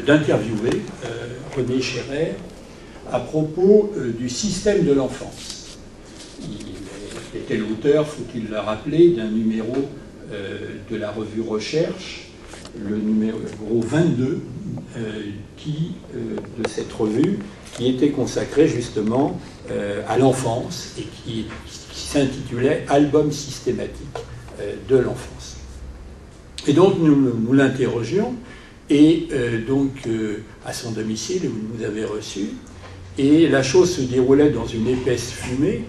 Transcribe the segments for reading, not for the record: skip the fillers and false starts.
d'interviewer René Scherrer à propos du système de l'enfance. Il était l'auteur, faut-il le rappeler, d'un numéro de la revue Recherche, le numéro 22 de cette revue, qui était consacrée justement à l'enfance et qui s'intitulait « Album systématique de l'enfance ». Et donc nous l'interrogions, et à son domicile où il nous avait reçus, et la chose se déroulait dans une épaisse fumée,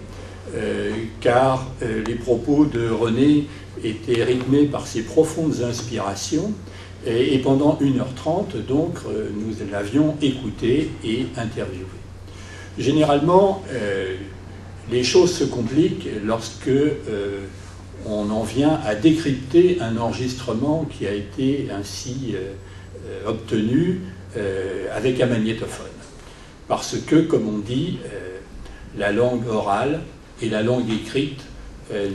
car les propos de René étaient rythmés par ses profondes inspirations, et pendant 1h30, donc, nous l'avions écouté et interviewé. Généralement, les choses se compliquent lorsque on en vient à décrypter un enregistrement qui a été ainsi obtenu avec un magnétophone. Parce que, comme on dit, la langue orale et la langue écrite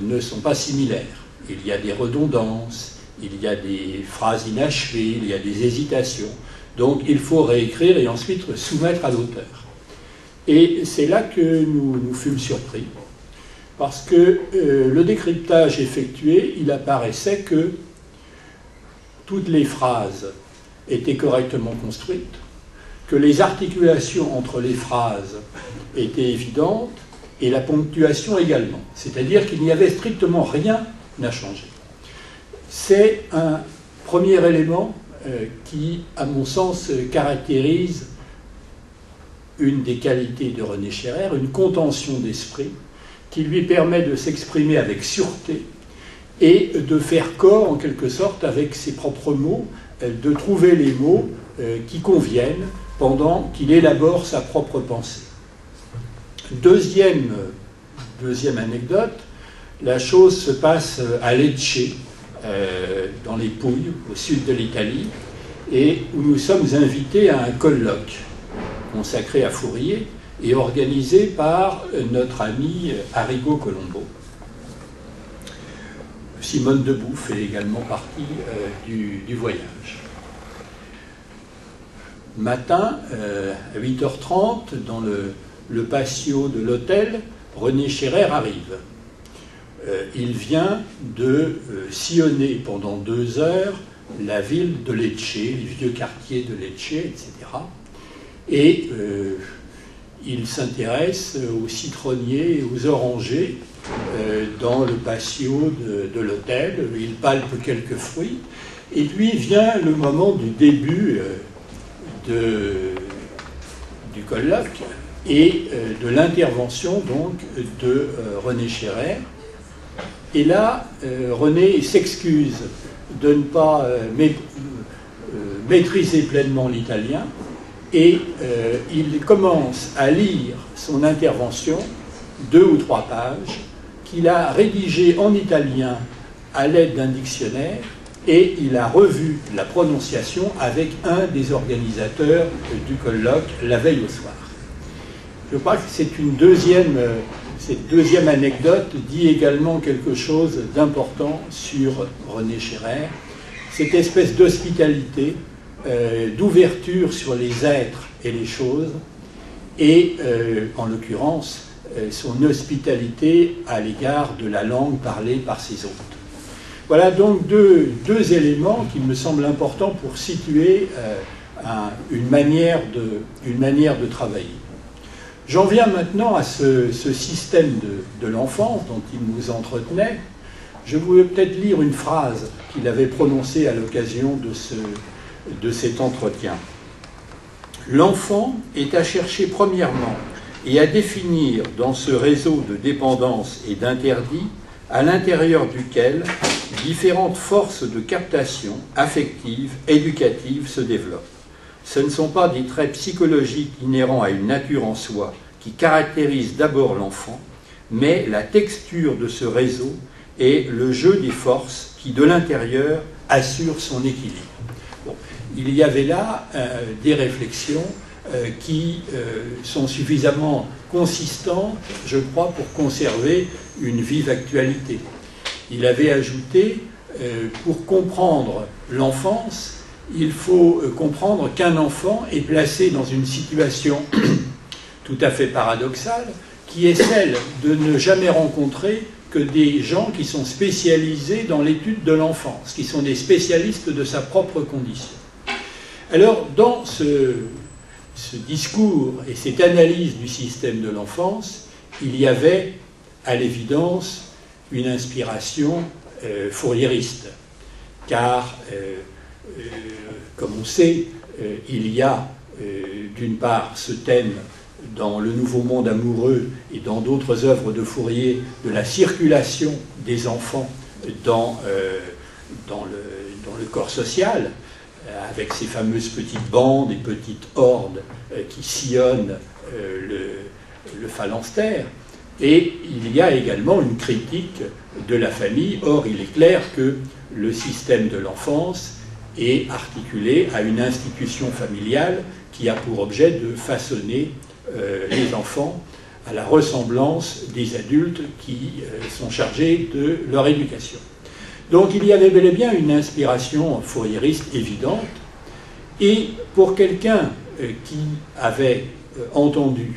ne sont pas similaires. Il y a des redondances, il y a des phrases inachevées, il y a des hésitations. Donc il faut réécrire et ensuite soumettre à l'auteur. Et c'est là que nous fûmes surpris, parce que le décryptage effectué, il apparaissait que toutes les phrases étaient correctement construites, que les articulations entre les phrases étaient évidentes, et la ponctuation également. C'est-à-dire qu'il n'y avait strictement rien à changer. C'est un premier élément qui, à mon sens, caractérise une des qualités de René Scherrer, une contention d'esprit qui lui permet de s'exprimer avec sûreté et de faire corps, en quelque sorte, avec ses propres mots, de trouver les mots qui conviennent pendant qu'il élabore sa propre pensée. Deuxième anecdote, la chose se passe à Lecce, dans les Pouilles, au sud de l'Italie, et où nous sommes invités à un colloque consacré à Fourier et organisé par notre ami Arrigo Colombo. Simone Debout fait également partie du voyage. Matin, à 8h30, dans le patio de l'hôtel, René Scherrer arrive. Il vient de sillonner pendant 2 heures la ville de Lecce, les vieux quartiers de Lecce, etc. Et il s'intéresse aux citronniers et aux orangers dans le patio de l'hôtel. Il palpe quelques fruits. Et puis vient le moment du début du colloque et de l'intervention donc de René Scherrer. Et là, René s'excuse de ne pas maîtriser pleinement l'italien et il commence à lire son intervention, 2 ou 3 pages, qu'il a rédigées en italien à l'aide d'un dictionnaire et il a revu la prononciation avec un des organisateurs du colloque la veille au soir. Je crois que c'est cette deuxième anecdote dit également quelque chose d'important sur René Scherrer, cette espèce d'hospitalité, d'ouverture sur les êtres et les choses, et en l'occurrence son hospitalité à l'égard de la langue parlée par ses hôtes. Voilà donc deux éléments qui me semblent importants pour situer une manière de travailler. J'en viens maintenant à ce système de l'enfance dont il nous entretenait. Je voulais peut-être lire une phrase qu'il avait prononcée à l'occasion de cet entretien. « L'enfant est à chercher premièrement et à définir dans ce réseau de dépendance et d'interdits à l'intérieur duquel différentes forces de captation affectives, éducatives se développent. Ce ne sont pas des traits psychologiques inhérents à une nature en soi qui caractérisent d'abord l'enfant, mais la texture de ce réseau et le jeu des forces qui, de l'intérieur, assurent son équilibre. » Bon, il y avait là des réflexions qui sont suffisamment consistantes, je crois, pour conserver une vive actualité. Il avait ajouté, pour comprendre l'enfance, il faut comprendre qu'un enfant est placé dans une situation tout à fait paradoxale, qui est celle de ne jamais rencontrer que des gens qui sont spécialisés dans l'étude de l'enfance, qui sont des spécialistes de sa propre condition. Alors, dans ce discours et cette analyse du système de l'enfance, il y avait, à l'évidence, une inspiration fouriériste, car, comme on sait, il y a d'une part ce thème dans Le Nouveau Monde amoureux et dans d'autres œuvres de Fourier de la circulation des enfants dans le corps social, avec ces fameuses petites bandes et petites hordes qui sillonnent le phalanstère. Et il y a également une critique de la famille. Or, il est clair que le système de l'enfance est articulé à une institution familiale qui a pour objet de façonner les enfants à la ressemblance des adultes qui sont chargés de leur éducation. Donc il y avait bel et bien une inspiration fouriériste évidente, et pour quelqu'un qui avait entendu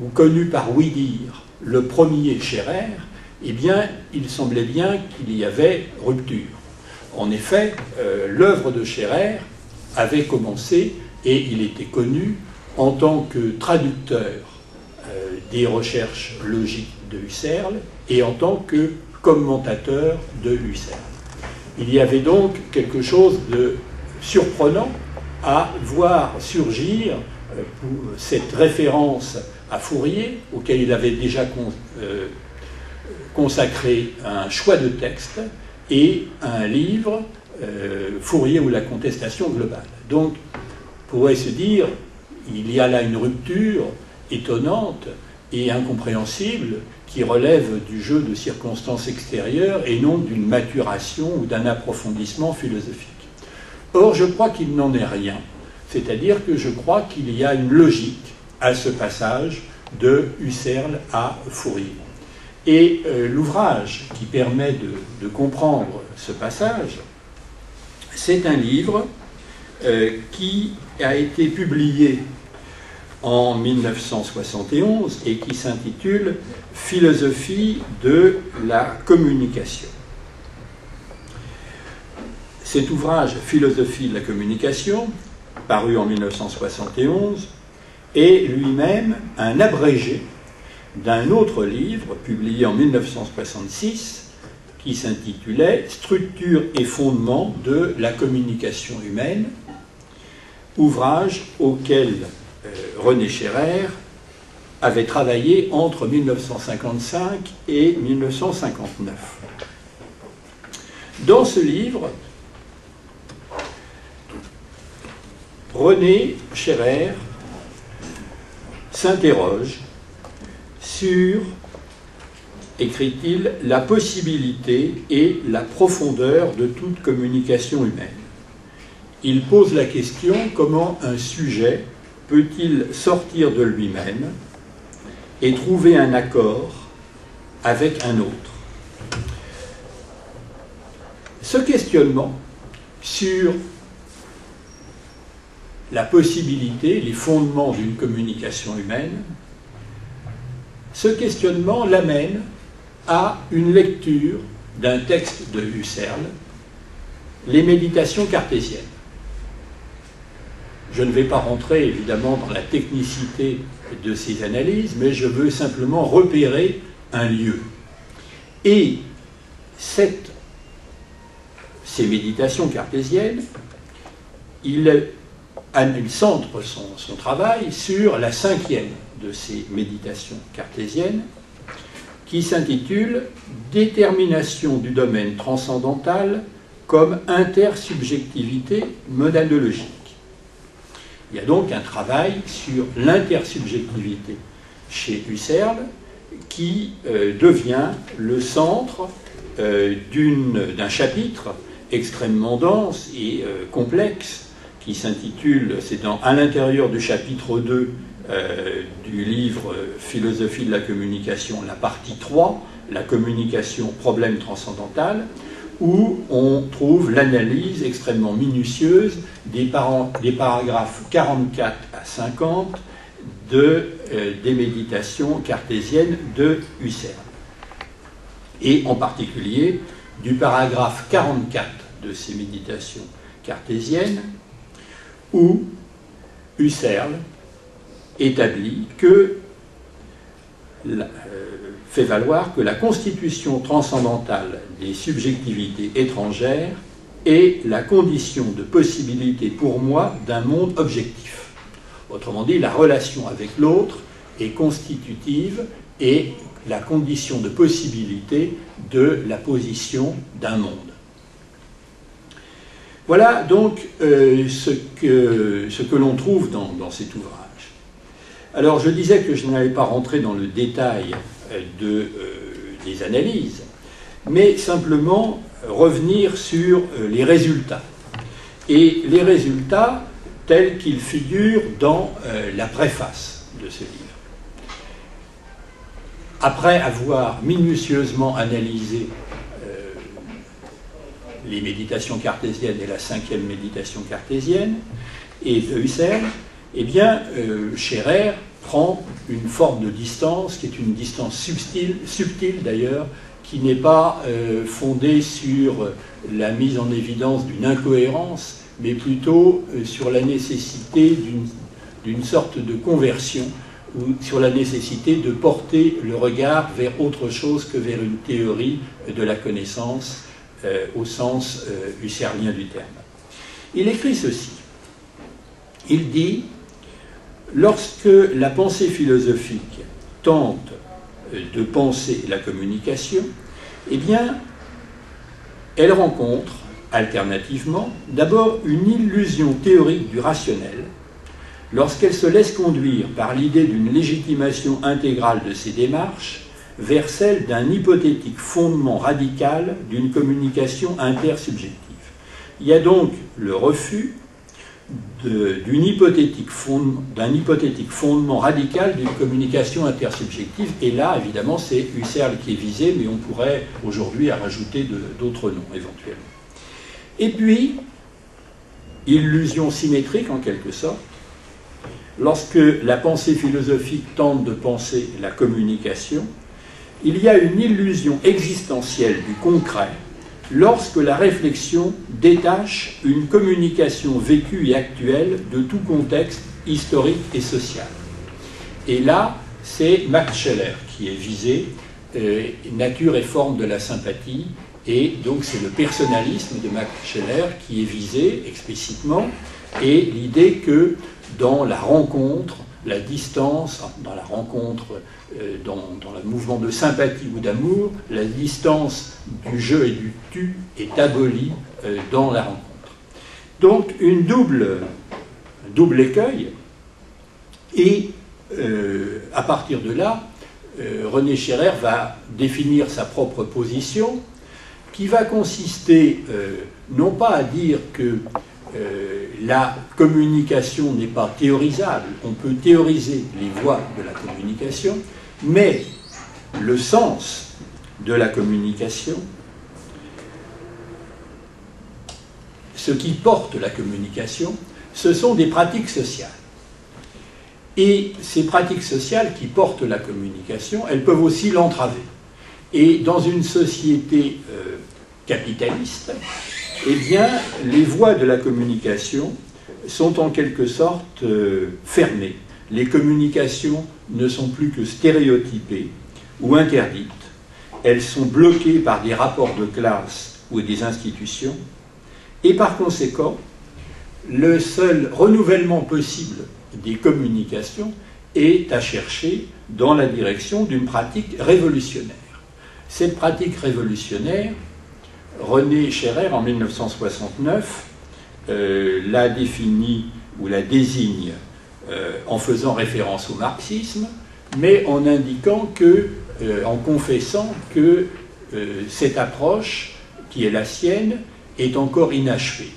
ou connu par ouï-dire le premier Scherrer, eh bien, il semblait bien qu'il y avait rupture. En effet, l'œuvre de Scherrer avait commencé, et il était connu en tant que traducteur des recherches logiques de Husserl et en tant que commentateur de Husserl. Il y avait donc quelque chose de surprenant à voir surgir cette référence à Fourier, auquel il avait déjà consacré un choix de texte et un livre, Fourier ou la contestation globale. Donc, on pourrait se dire, il y a là une rupture étonnante et incompréhensible qui relève du jeu de circonstances extérieures et non d'une maturation ou d'un approfondissement philosophique. Or, je crois qu'il n'en est rien. C'est-à-dire que je crois qu'il y a une logique à ce passage de Husserl à Fourier. Et l'ouvrage qui permet de comprendre ce passage, c'est un livre qui a été publié en 1971 et qui s'intitule « Philosophie de la communication ». Cet ouvrage « Philosophie de la communication », paru en 1971, est lui-même un abrégé d'un autre livre publié en 1966 qui s'intitulait « Structure et fondement de la communication humaine », ouvrage auquel René Scherrer avait travaillé entre 1955 et 1959. Dans ce livre, René Scherrer s'interroge sur, écrit-il, la possibilité et la profondeur de toute communication humaine. Il pose la question comment un sujet peut-il sortir de lui-même et trouver un accord avec un autre. Ce questionnement sur la possibilité, les fondements d'une communication humaine, ce questionnement l'amène à une lecture d'un texte de Husserl, Les Méditations cartésiennes. Je ne vais pas rentrer évidemment dans la technicité de ces analyses, mais je veux simplement repérer un lieu. Et ces méditations cartésiennes, il centre son travail sur la cinquième de ces méditations cartésiennes, qui s'intitule « Détermination du domaine transcendantal comme intersubjectivité monadologique ». Il y a donc un travail sur l'intersubjectivité chez Husserl qui devient le centre d'un chapitre extrêmement dense et complexe qui s'intitule, c'est à l'intérieur du chapitre 2 du livre Philosophie de la communication, la partie 3, la communication, problème transcendantal, où on trouve l'analyse extrêmement minutieuse des paragraphes 44 à 50 des méditations cartésiennes de Husserl. Et en particulier du paragraphe 44 de ces méditations cartésiennes, où Husserl établit fait valoir que la constitution transcendantale des subjectivités étrangères est la condition de possibilité pour moi d'un monde objectif. Autrement dit, la relation avec l'autre est constitutive et la condition de possibilité de la position d'un monde. Voilà donc ce que l'on trouve dans cet ouvrage. Alors je disais que je n'allais pas rentrer dans le détail des analyses, mais simplement revenir sur les résultats. Et les résultats tels qu'ils figurent dans la préface de ce livre. Après avoir minutieusement analysé les méditations cartésiennes et la 5e méditation cartésienne et de Husserl, eh bien, Scherrer prend une forme de distance, qui est une distance subtile d'ailleurs, qui n'est pas fondée sur la mise en évidence d'une incohérence, mais plutôt sur la nécessité d'une sorte de conversion, ou sur la nécessité de porter le regard vers autre chose que vers une théorie de la connaissance au sens husserlien du terme. Il écrit ceci. Il dit « Lorsque la pensée philosophique tente de penser la communication, eh bien, elle rencontre, alternativement, d'abord une illusion théorique du rationnel, lorsqu'elle se laisse conduire par l'idée d'une légitimation intégrale de ses démarches vers celle d'un hypothétique fondement radical d'une communication intersubjective. Il y a donc le refus d'un hypothétique fondement radical d'une communication intersubjective, et là, évidemment, c'est Husserl qui est visé, mais on pourrait aujourd'hui rajouter d'autres noms, éventuellement. Et puis, illusion symétrique, en quelque sorte, lorsque la pensée philosophique tente de penser la communication, il y a une illusion existentielle du concret lorsque la réflexion détache une communication vécue et actuelle de tout contexte historique et social. Et là, c'est Max Scheler qui est visé, nature et forme de la sympathie, et donc c'est le personnalisme de Max Scheler qui est visé explicitement, et l'idée que dans la rencontre, la distance, dans la rencontre, dans le mouvement de sympathie ou d'amour, la distance du je et du tu est abolie dans la rencontre. Donc un double écueil, et à partir de là, René Scherrer va définir sa propre position, qui va consister non pas à dire que la communication n'est pas théorisable, on peut théoriser les voies de la communication, mais le sens de la communication, ce qui porte la communication, ce sont des pratiques sociales. Et ces pratiques sociales qui portent la communication, elles peuvent aussi l'entraver. Et dans une société capitaliste, eh bien, les voies de la communication sont en quelque sorte fermées. Les communications ne sont plus que stéréotypées ou interdites. Elles sont bloquées par des rapports de classe ou des institutions. Et par conséquent, le seul renouvellement possible des communications est à chercher dans la direction d'une pratique révolutionnaire. Cette pratique révolutionnaire, René Scherrer, en 1969, la définit ou la désigne en faisant référence au marxisme, mais en indiquant que, en confessant que cette approche, qui est la sienne, est encore inachevée.